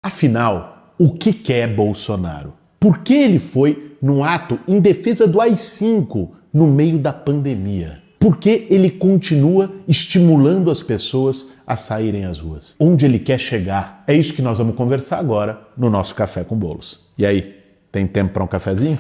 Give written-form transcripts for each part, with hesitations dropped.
Afinal, o que é Bolsonaro? Por que ele foi num ato em defesa do AI-5 no meio da pandemia? Por que ele continua estimulando as pessoas a saírem às ruas? Onde ele quer chegar? É isso que nós vamos conversar agora no nosso Café com Bolos. E aí, tem tempo para um cafezinho?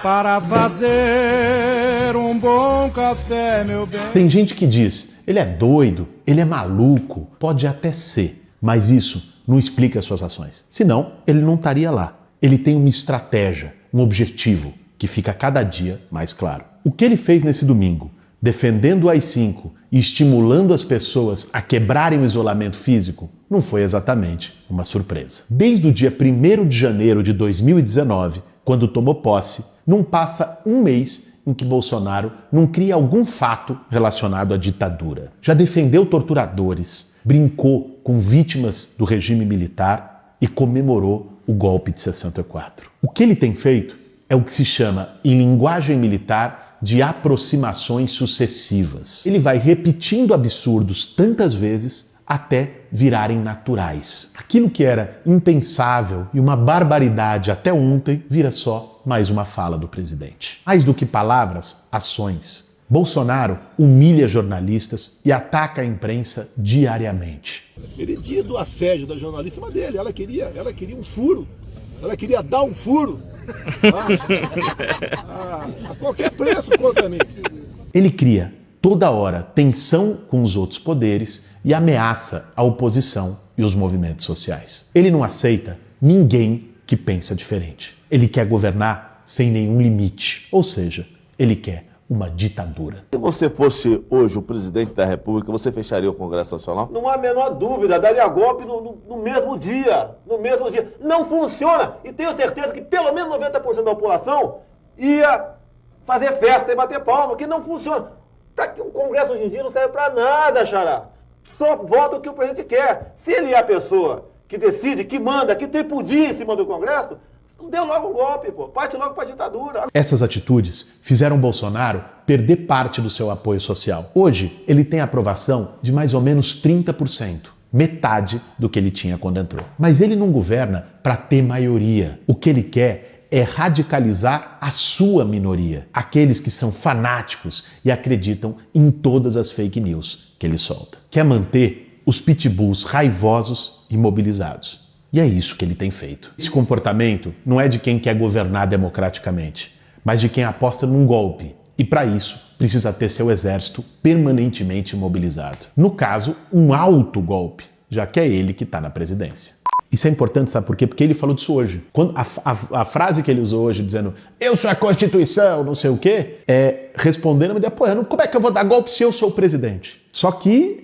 Para fazer um bom café, meu bem. Tem gente que diz, ele é doido, ele é maluco, pode até ser, mas isso não explica as suas ações. Senão, ele não estaria lá. Ele tem uma estratégia, um objetivo, que fica cada dia mais claro. O que ele fez nesse domingo, defendendo o AI-5 e estimulando as pessoas a quebrarem o isolamento físico, não foi exatamente uma surpresa. Desde o dia 1º de janeiro de 2019, quando tomou posse, não passa um mês em que Bolsonaro não cria algum fato relacionado à ditadura. Já defendeu torturadores, brincou com vítimas do regime militar e comemorou o golpe de 64. O que ele tem feito é o que se chama, em linguagem militar, de aproximações sucessivas. Ele vai repetindo absurdos tantas vezes até virarem naturais. Aquilo que era impensável e uma barbaridade até ontem vira só mais uma fala do presidente. Mais do que palavras, ações. Bolsonaro humilha jornalistas e ataca a imprensa diariamente. Ele diz do assédio da jornalíssima dele, ela queria um furo, ela queria dar um furo a qualquer preço contra mim. Ele cria toda hora tensão com os outros poderes e ameaça a oposição e os movimentos sociais. Ele não aceita ninguém que pensa diferente. Ele quer governar sem nenhum limite, ou seja, ele quer uma ditadura. Se você fosse hoje o presidente da República, você fecharia o Congresso Nacional? Não há a menor dúvida, daria golpe no mesmo dia. No mesmo dia. Não funciona. E tenho certeza que pelo menos 90% da população ia fazer festa e bater palma, que não funciona. O Congresso hoje em dia não serve para nada, xará. Só vota o que o presidente quer. Se ele é a pessoa que decide, que manda, que tripudia em cima do Congresso, não deu logo um golpe, pô. Parte logo para a ditadura. Essas atitudes fizeram Bolsonaro perder parte do seu apoio social. Hoje, ele tem aprovação de mais ou menos 30%. Metade do que ele tinha quando entrou. Mas ele não governa para ter maioria. O que ele quer é radicalizar a sua minoria. Aqueles que são fanáticos e acreditam em todas as fake news que ele solta. Quer manter os pitbulls raivosos e mobilizados. E é isso que ele tem feito. Esse comportamento não é de quem quer governar democraticamente, mas de quem aposta num golpe. E para isso, precisa ter seu exército permanentemente mobilizado. No caso, um alto golpe, já que é ele que está na presidência. Isso é importante, sabe por quê? Porque ele falou disso hoje. Quando a frase que ele usou hoje, dizendo eu sou a Constituição, não sei o quê, é respondendo, apoiando, como é que eu vou dar golpe se eu sou o presidente? Só que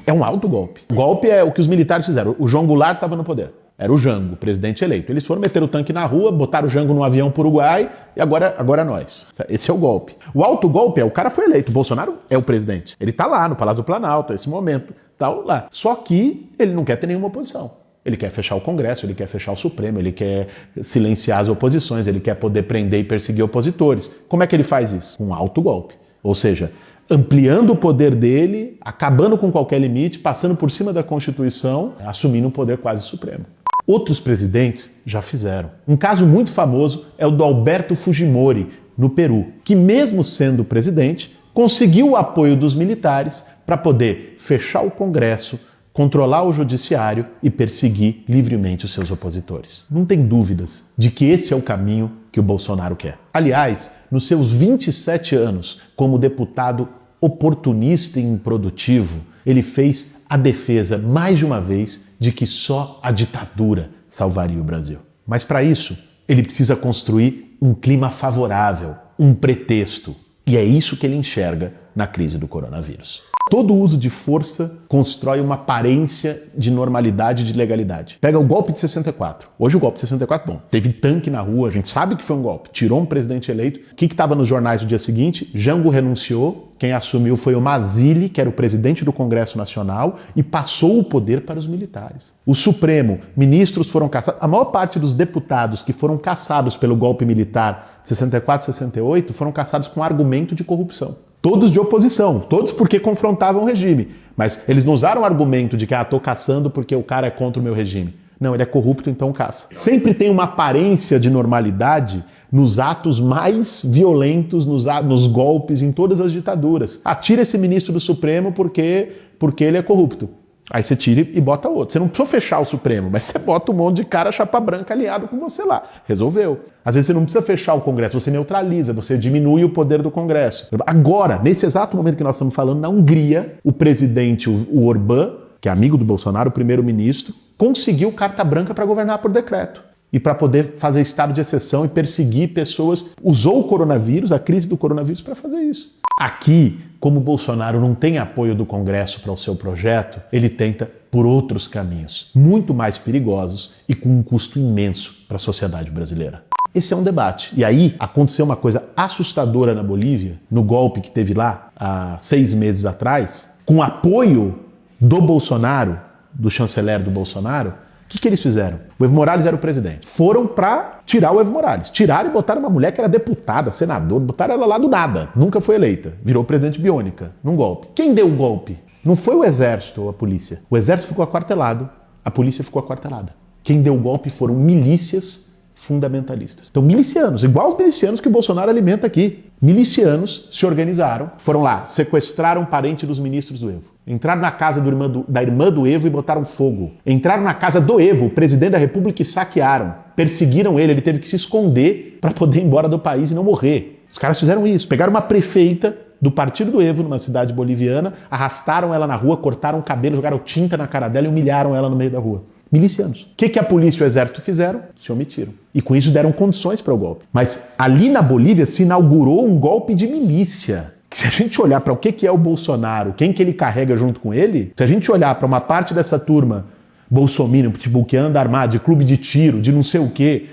é um alto golpe. O golpe é o que os militares fizeram. O João Goulart estava no poder. Era o Jango, o presidente eleito. Eles foram meter o tanque na rua, botaram o Jango num avião para o Uruguai e agora é nós. Esse é o golpe. O alto golpe o cara foi eleito. O Bolsonaro é o presidente. Ele está lá no Palácio do Planalto, esse momento, tal lá. Só que ele não quer ter nenhuma oposição. Ele quer fechar o Congresso, ele quer fechar o Supremo, ele quer silenciar as oposições, ele quer poder prender e perseguir opositores. Como é que ele faz isso? Com um alto golpe. Ou seja, ampliando o poder dele, acabando com qualquer limite, passando por cima da Constituição, assumindo um poder quase supremo. Outros presidentes já fizeram. Um caso muito famoso é o do Alberto Fujimori, no Peru, que mesmo sendo presidente, conseguiu o apoio dos militares para poder fechar o Congresso, controlar o judiciário e perseguir livremente os seus opositores. Não tem dúvidas de que esse é o caminho que o Bolsonaro quer. Aliás, nos seus 27 anos como deputado oportunista e improdutivo, ele fez a defesa, mais de uma vez, de que só a ditadura salvaria o Brasil. Mas para isso, ele precisa construir um clima favorável, um pretexto. E é isso que ele enxerga na crise do coronavírus. Todo uso de força constrói uma aparência de normalidade e de legalidade. Pega o golpe de 64. Hoje o golpe de 64, bom, teve tanque na rua, a gente sabe que foi um golpe. Tirou um presidente eleito. O que estava nos jornais no dia seguinte? Jango renunciou. Quem assumiu foi o Mazzilli, que era o presidente do Congresso Nacional, e passou o poder para os militares. O Supremo, ministros foram cassados. A maior parte dos deputados que foram cassados pelo golpe militar de 64 e 68 foram cassados com argumento de corrupção. Todos de oposição, todos porque confrontavam o regime. Mas eles não usaram o argumento de que tô caçando porque o cara é contra o meu regime. Não, ele é corrupto, então caça. Sempre tem uma aparência de normalidade nos atos mais violentos, nos golpes, em todas as ditaduras. Tira esse ministro do Supremo porque ele é corrupto. Aí você tira e bota outro. Você não precisa fechar o Supremo, mas você bota um monte de cara chapa branca aliado com você lá. Resolveu. Às vezes você não precisa fechar o Congresso, você neutraliza, você diminui o poder do Congresso. Agora, nesse exato momento que nós estamos falando, na Hungria, o presidente, o Orbán, que é amigo do Bolsonaro, o primeiro-ministro, conseguiu carta branca para governar por decreto. E para poder fazer estado de exceção e perseguir pessoas, usou o coronavírus, a crise do coronavírus, para fazer isso. Aqui, como o Bolsonaro não tem apoio do Congresso para o seu projeto, ele tenta por outros caminhos, muito mais perigosos e com um custo imenso para a sociedade brasileira. Esse é um debate. E aí aconteceu uma coisa assustadora na Bolívia, no golpe que teve lá há 6 meses atrás, com apoio do Bolsonaro, do chanceler do Bolsonaro. O que eles fizeram? O Evo Morales era o presidente. Foram para tirar o Evo Morales. Tiraram e botaram uma mulher que era deputada, senadora, botaram ela lá do nada. Nunca foi eleita. Virou presidente biônica, num golpe. Quem deu o golpe? Não foi o exército ou a polícia. O exército ficou aquartelado, a polícia ficou aquartelada. Quem deu o golpe foram milícias fundamentalistas. Então, milicianos, igual os milicianos que o Bolsonaro alimenta aqui. Milicianos se organizaram, foram lá, sequestraram um parente dos ministros do Evo. Entraram na casa da irmã do Evo e botaram fogo. Entraram na casa do Evo, o presidente da República, e saquearam. Perseguiram ele teve que se esconder para poder ir embora do país e não morrer. Os caras fizeram isso, pegaram uma prefeita do partido do Evo, numa cidade boliviana, arrastaram ela na rua, cortaram o cabelo, jogaram tinta na cara dela e humilharam ela no meio da rua. Milicianos. O que a polícia e o exército fizeram? Se omitiram. E com isso deram condições para o golpe. Mas ali na Bolívia se inaugurou um golpe de milícia. Se a gente olhar para o que é o Bolsonaro, quem que ele carrega junto com ele, se a gente olhar para uma parte dessa turma bolsominion, tipo, que anda armado, de clube de tiro, de não sei o quê,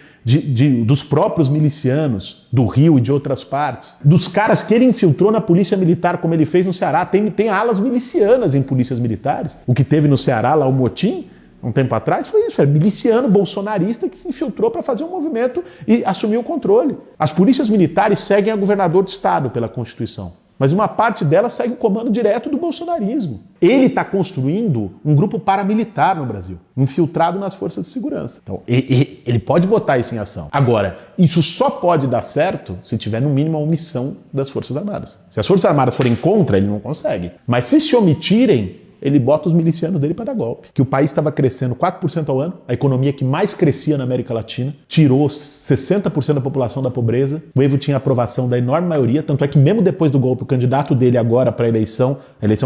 dos próprios milicianos do Rio e de outras partes, dos caras que ele infiltrou na polícia militar, como ele fez no Ceará, tem alas milicianas em polícias militares. O que teve no Ceará, lá o motim, um tempo atrás, foi isso, era miliciano bolsonarista que se infiltrou para fazer um movimento e assumiu o controle. As polícias militares seguem a governador de estado pela Constituição, mas uma parte delas segue o comando direto do bolsonarismo. Ele está construindo um grupo paramilitar no Brasil, infiltrado nas forças de segurança. Então, ele pode botar isso em ação. Agora, isso só pode dar certo se tiver, no mínimo, a omissão das Forças Armadas. Se as Forças Armadas forem contra, ele não consegue. Mas se omitirem, ele bota os milicianos dele para dar golpe. Que o país estava crescendo 4% ao ano, a economia que mais crescia na América Latina, tirou 60% da população da pobreza, o Evo tinha aprovação da enorme maioria, tanto é que mesmo depois do golpe, o candidato dele agora para a eleição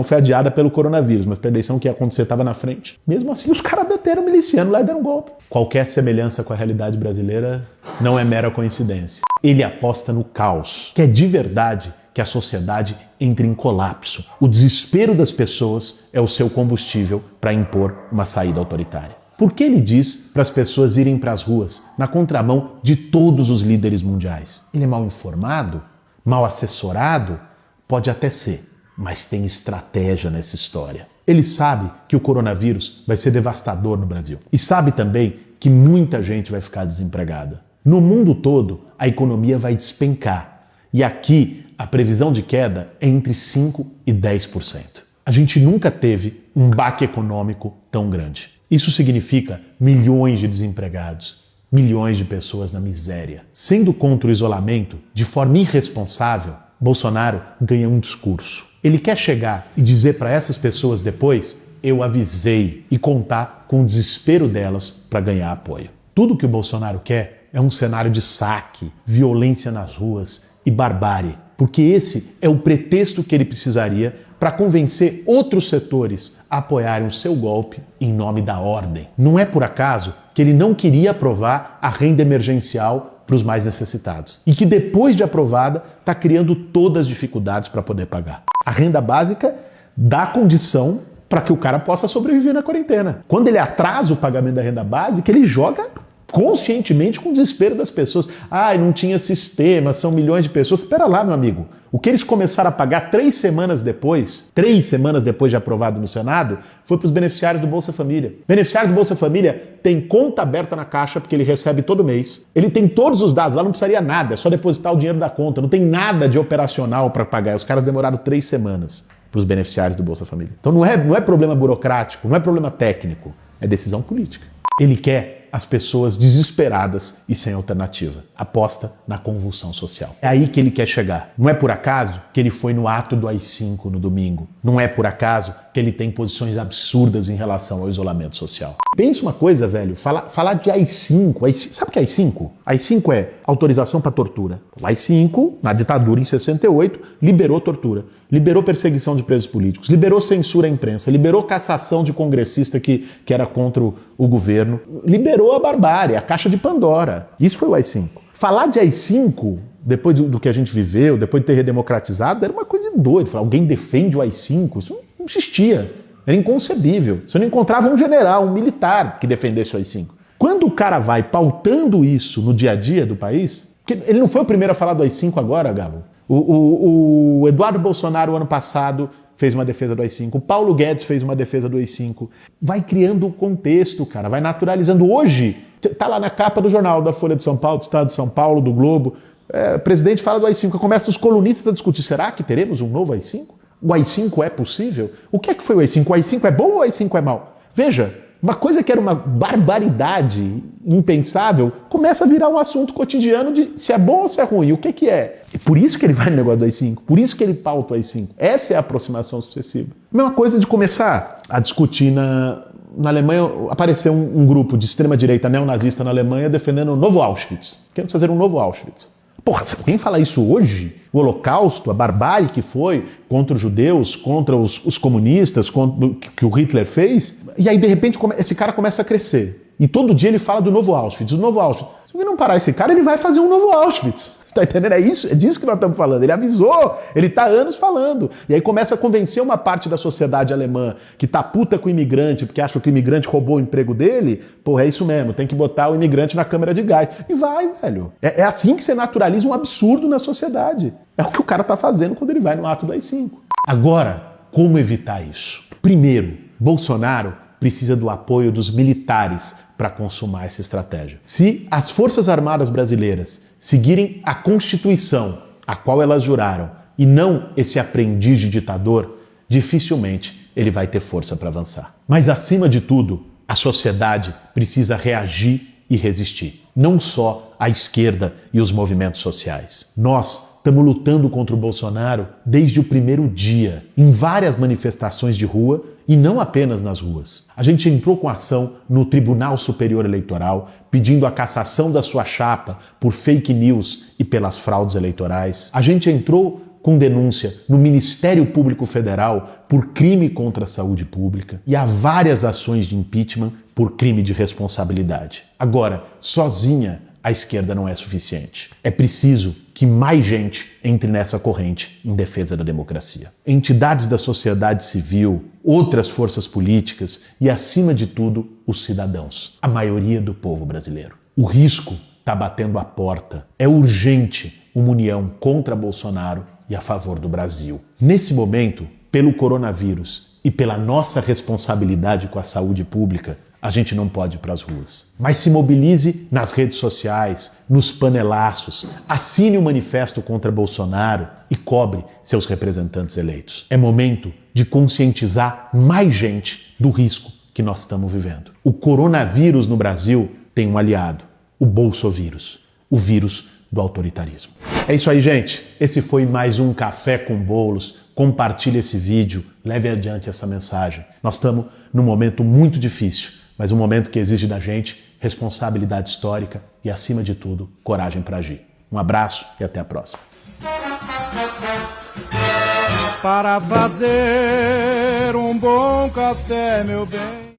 foi adiada pelo coronavírus, mas para a eleição que ia acontecer estava na frente. Mesmo assim, os caras meteram o miliciano lá e deram golpe. Qualquer semelhança com a realidade brasileira não é mera coincidência. Ele aposta no caos, que é de verdade que a sociedade entre em colapso. O desespero das pessoas é o seu combustível para impor uma saída autoritária. Por que ele diz para as pessoas irem para as ruas, na contramão de todos os líderes mundiais? Ele é mal informado? Mal assessorado? Pode até ser, mas tem estratégia nessa história. Ele sabe que o coronavírus vai ser devastador no Brasil. E sabe também que muita gente vai ficar desempregada. No mundo todo, a economia vai despencar. E aqui, a previsão de queda é entre 5% e 10%. A gente nunca teve um baque econômico tão grande. Isso significa milhões de desempregados, milhões de pessoas na miséria. Sendo contra o isolamento, de forma irresponsável, Bolsonaro ganha um discurso. Ele quer chegar e dizer para essas pessoas depois, eu avisei, e contar com o desespero delas para ganhar apoio. Tudo que o Bolsonaro quer é um cenário de saque, violência nas ruas e barbárie. Porque esse é o pretexto que ele precisaria para convencer outros setores a apoiarem o seu golpe em nome da ordem. Não é por acaso que ele não queria aprovar a renda emergencial para os mais necessitados. E que depois de aprovada, está criando todas as dificuldades para poder pagar. A renda básica dá condição para que o cara possa sobreviver na quarentena. Quando ele atrasa o pagamento da renda básica, ele joga conscientemente com o desespero das pessoas. Não tinha sistema, são milhões de pessoas. Espera lá, meu amigo. O que eles começaram a pagar 3 semanas depois de aprovado no Senado, foi para os beneficiários do Bolsa Família. Beneficiário do Bolsa Família tem conta aberta na Caixa, porque ele recebe todo mês. Ele tem todos os dados, lá não precisaria nada, é só depositar o dinheiro da conta. Não tem nada de operacional para pagar. Os caras demoraram 3 semanas para os beneficiários do Bolsa Família. Então não é problema burocrático, não é problema técnico, é decisão política. Ele quer as pessoas desesperadas e sem alternativa. Aposta na convulsão social. É aí que ele quer chegar. Não é por acaso que ele foi no ato do AI-5 no domingo. Não é por acaso que ele tem posições absurdas em relação ao isolamento social. Pensa uma coisa, velho, falar de AI-5. Sabe o que é AI-5? AI-5 é autorização para tortura. O AI-5, na ditadura em 68, liberou tortura. Liberou perseguição de presos políticos, liberou censura à imprensa, liberou cassação de congressista que era contra o governo, liberou a barbárie, a caixa de Pandora. Isso foi o AI-5. Falar de AI-5, depois do que a gente viveu, depois de ter redemocratizado, era uma coisa de doido. Alguém defende o AI-5, isso não existia, era inconcebível. Você não encontrava um general, um militar que defendesse o AI-5. Quando o cara vai pautando isso no dia a dia do país, porque ele não foi o primeiro a falar do AI-5 agora, Galo. O Eduardo Bolsonaro, ano passado, fez uma defesa do AI-5. O Paulo Guedes fez uma defesa do AI-5. Vai criando um contexto, cara. Vai naturalizando. Hoje, tá lá na capa do jornal da Folha de São Paulo, do Estado de São Paulo, do Globo. O presidente fala do AI-5. Começam os colunistas a discutir. Será que teremos um novo AI-5? O AI-5 é possível? O que é que foi o AI-5? O AI-5 é bom ou o AI-5 é mau? Veja, uma coisa que era uma barbaridade impensável, começa a virar um assunto cotidiano de se é bom ou se é ruim, o que é. E por isso que ele vai no negócio do AI-5, por isso que ele pauta o AI-5. Essa é a aproximação sucessiva. A mesma coisa de começar a discutir na Alemanha, apareceu um grupo de extrema-direita neonazista na Alemanha defendendo um novo Auschwitz. Querendo fazer um novo Auschwitz. Porra, quem fala isso hoje? O Holocausto, a barbárie que foi contra os judeus, contra os comunistas, que o Hitler fez. E aí, de repente, esse cara começa a crescer. E todo dia ele fala do novo Auschwitz, do novo Auschwitz. Se não parar esse cara, ele vai fazer um novo Auschwitz. Tá entendendo? É disso que nós estamos falando. Ele avisou, ele tá há anos falando. E aí começa a convencer uma parte da sociedade alemã que tá puta com o imigrante, porque acha que o imigrante roubou o emprego dele. Porra, é isso mesmo, tem que botar o imigrante na câmara de gás. E vai, velho. É assim que você naturaliza um absurdo na sociedade. É o que o cara tá fazendo quando ele vai no ato do AI-5. Agora, como evitar isso? Primeiro, Bolsonaro precisa do apoio dos militares para consumar essa estratégia. Se as Forças Armadas brasileiras seguirem a Constituição a qual elas juraram e não esse aprendiz de ditador, dificilmente ele vai ter força para avançar. Mas, acima de tudo, a sociedade precisa reagir e resistir. Não só a esquerda e os movimentos sociais. Nós estamos lutando contra o Bolsonaro desde o primeiro dia, em várias manifestações de rua e não apenas nas ruas. A gente entrou com ação no Tribunal Superior Eleitoral, pedindo a cassação da sua chapa por fake news e pelas fraudes eleitorais. A gente entrou com denúncia no Ministério Público Federal por crime contra a saúde pública e há várias ações de impeachment por crime de responsabilidade. Agora, sozinha, a esquerda não é suficiente. É preciso que mais gente entre nessa corrente em defesa da democracia. Entidades da sociedade civil, outras forças políticas e, acima de tudo, os cidadãos, a maioria do povo brasileiro. O risco está batendo a porta. É urgente uma união contra Bolsonaro e a favor do Brasil. Nesse momento, pelo coronavírus e pela nossa responsabilidade com a saúde pública, a gente não pode ir para as ruas. Mas se mobilize nas redes sociais, nos panelaços, assine o manifesto contra Bolsonaro e cobre seus representantes eleitos. É momento de conscientizar mais gente do risco que nós estamos vivendo. O coronavírus no Brasil tem um aliado, o bolsovírus, o vírus do autoritarismo. É isso aí, gente. Esse foi mais um Café com Bolos. Compartilhe esse vídeo, leve adiante essa mensagem. Nós estamos num momento muito difícil, mas um momento que exige da gente responsabilidade histórica e, acima de tudo, coragem para agir. Um abraço e até a próxima. Para fazer um bom café, meu bem.